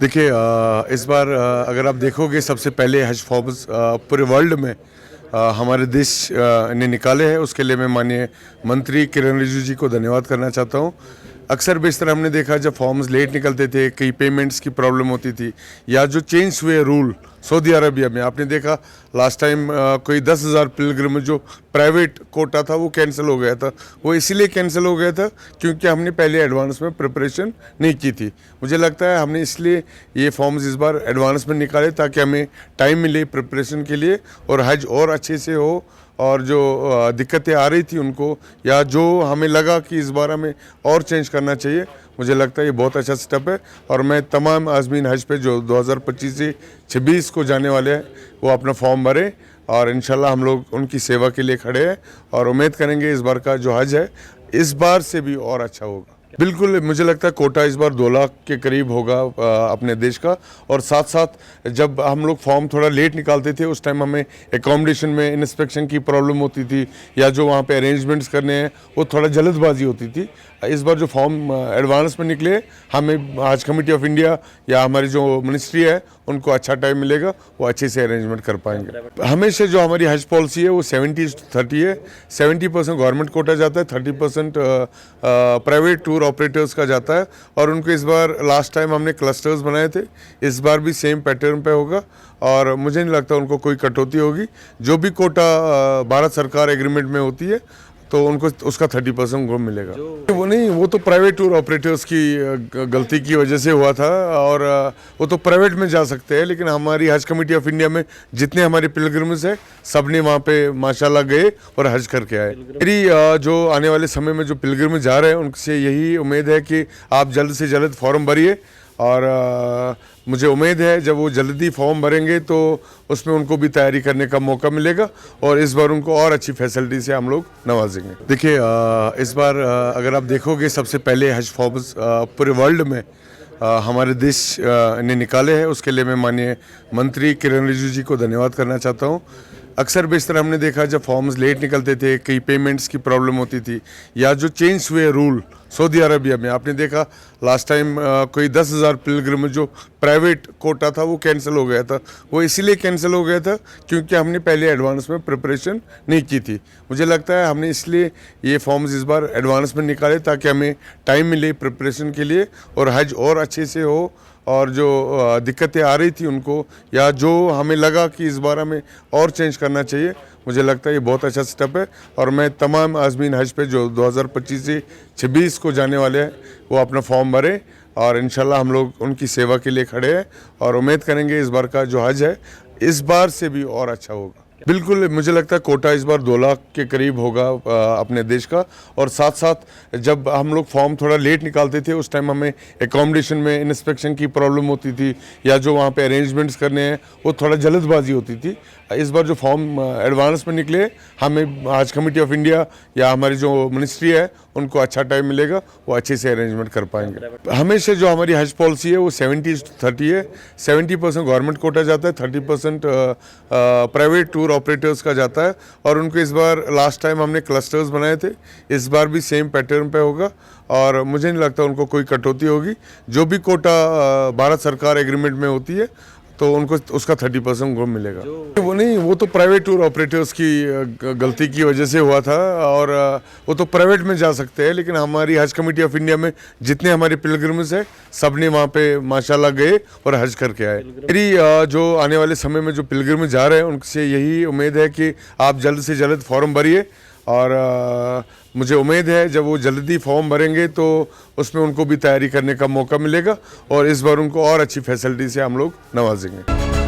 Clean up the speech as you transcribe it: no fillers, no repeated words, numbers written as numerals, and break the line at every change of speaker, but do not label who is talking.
देखिए इस बार अगर आप देखोगे सबसे पहले हज फॉर्म्स पूरे वर्ल्ड में हमारे देश ने निकाले हैं। उसके लिए मैं माननीय मंत्री किरण रिजिजू जी को धन्यवाद करना चाहता हूँ। अक्सर बेशतर हमने देखा जब फॉर्म्स लेट निकलते थे, कई पेमेंट्स की प्रॉब्लम होती थी, या जो चेंज हुए रूल सऊदी अरबिया में आपने देखा लास्ट टाइम कोई 10,000 पिलग्रिम जो प्राइवेट कोटा था वो कैंसिल हो गया था। वो इसीलिए कैंसिल हो गया था क्योंकि हमने पहले एडवांस में प्रिपरेशन नहीं की थी। मुझे लगता है हमने इसलिए ये फॉर्म्स इस बार एडवांस में निकाले ताकि हमें टाइम मिले प्रिपरेशन के लिए और हज और अच्छे से हो। और जो दिक्कतें आ रही थी उनको, या जो हमें लगा कि इस बार हमें और चेंज करना चाहिए, मुझे लगता है ये बहुत अच्छा स्टेप है। और मैं तमाम आज़मीन हज पे जो 2025 से 26 को जाने वाले हैं वो अपना फॉर्म भरें और इंशाल्लाह हम लोग उनकी सेवा के लिए खड़े हैं और उम्मीद करेंगे इस बार का जो हज है इस बार से भी और अच्छा होगा। बिल्कुल मुझे लगता है कोटा इस बार 2 लाख के करीब होगा अपने देश का। और साथ साथ जब हम लोग फॉर्म थोड़ा लेट निकालते थे उस टाइम हमें एकोमोडेशन में इंस्पेक्शन की प्रॉब्लम होती थी, या जो वहाँ पे अरेंजमेंट्स करने हैं वो थोड़ा जल्दबाजी होती थी। इस बार जो फॉर्म एडवांस में निकले, हमें हज कमेटी ऑफ इंडिया या हमारी जो मिनिस्ट्री है उनको अच्छा टाइम मिलेगा, वो अच्छे से अरेंजमेंट कर पाएंगे। हमेशा जो हमारी हज पॉलिसी है वो 70-30 है। 70% गवर्नमेंट कोटा जाता है, 30% प्राइवेट टूर ऑपरेटर्स का जाता है। और उनको इस बार लास्ट टाइम हमने क्लस्टर्स बनाए थे, इस बार भी सेम पैटर्न पे होगा और मुझे नहीं लगता उनको कोई कटौती होगी। जो भी कोटा भारत सरकार एग्रीमेंट में होती है तो उनको उसका 30% उनको मिलेगा। वो नहीं, वो तो प्राइवेट टूर ऑपरेटर्स की गलती की वजह से हुआ था और वो तो प्राइवेट में जा सकते हैं, लेकिन हमारी हज कमेटी ऑफ इंडिया में जितने हमारे पिलग्रिम्स हैं सब ने वहाँ पे माशाल्लाह गए और हज करके आए। मेरी जो आने वाले समय में जो पिलग्रिम जा रहे हैं उनसे यही उम्मीद है कि आप जल्द से जल्द फॉर्म भरिए और मुझे उम्मीद है जब वो जल्दी फॉर्म भरेंगे तो उसमें उनको भी तैयारी करने का मौका मिलेगा और इस बार उनको और अच्छी फैसिलिटी से हम लोग नवाजेंगे। देखिए इस बार अगर आप देखोगे सबसे पहले हज फॉर्म्स पूरे वर्ल्ड में हमारे देश ने निकाले हैं। उसके लिए मैं माननीय मंत्री किरण रिजिजू जी को धन्यवाद करना चाहता हूँ। अक्सर बेशतर हमने देखा जब फॉर्म्स लेट निकलते थे, कई पेमेंट्स की प्रॉब्लम होती थी, या जो चेंज हुए रूल सऊदी अरबिया में आपने देखा लास्ट टाइम कोई 10,000 पिलग्रिम जो प्राइवेट कोटा था वो कैंसिल हो गया था। वो इसीलिए कैंसिल हो गया था क्योंकि हमने पहले एडवांस में प्रिपरेशन नहीं की थी। मुझे लगता है हमने इसलिए ये फॉर्म्स इस बार एडवांस में निकाले ताकि हमें टाइम मिले प्रिपरेशन के लिए और हज और अच्छे से हो। और जो दिक्कतें आ रही थी उनको, या जो हमें लगा कि इस बार हमें और चेंज करना चाहिए, मुझे लगता है ये बहुत अच्छा स्टेप है। और मैं तमाम आज़मीन हज पे जो 2025 से 26 को जाने वाले हैं वो अपना फॉर्म भरें और इंशाल्लाह हम लोग उनकी सेवा के लिए खड़े हैं और उम्मीद करेंगे इस बार का जो हज है इस बार से भी और अच्छा होगा। बिल्कुल मुझे लगता है कोटा इस बार 2 लाख के करीब होगा अपने देश का। और साथ साथ जब हम लोग फॉर्म थोड़ा लेट निकालते थे उस टाइम हमें एकोमोडेशन में इंस्पेक्शन की प्रॉब्लम होती थी, या जो वहाँ पे अरेंजमेंट्स करने हैं वो थोड़ा जल्दबाजी होती थी। इस बार जो फॉर्म एडवांस में निकले, हमें हज कमेटी ऑफ इंडिया या हमारी जो मिनिस्ट्री है उनको अच्छा टाइम मिलेगा, वो अच्छे से अरेंजमेंट कर पाएंगे। हमेशा जो हमारी हज पॉलिसी है वो 70-30 है। 70% गवर्नमेंट कोटा जाता है, 30% प्राइवेट टूर ऑपरेटर्स का जाता है। और उनको इस बार लास्ट टाइम हमने क्लस्टर्स बनाए थे, इस बार भी सेम पैटर्न पे होगा और मुझे नहीं लगता उनको कोई कटौती होगी। जो भी कोटा भारत सरकार एग्रीमेंट में होती है तो उनको उसका 30% उनको मिलेगा। वो नहीं, वो तो प्राइवेट टूर ऑपरेटर्स की गलती की वजह से हुआ था और वो तो प्राइवेट में जा सकते हैं, लेकिन हमारी हज कमेटी ऑफ इंडिया में जितने हमारे पिलग्रिम्स हैं सब ने वहाँ पे माशाल्लाह गए और हज करके आए। मेरी जो आने वाले समय में जो पिलग्रिम जा रहे हैं उनसे यही उम्मीद है कि आप जल्द से जल्द फॉर्म भरिए और मुझे उम्मीद है जब वो जल्दी फॉर्म भरेंगे तो उसमें उनको भी तैयारी करने का मौका मिलेगा और इस बार उनको और अच्छी फैसिलिटी से हम लोग नवाजेंगे।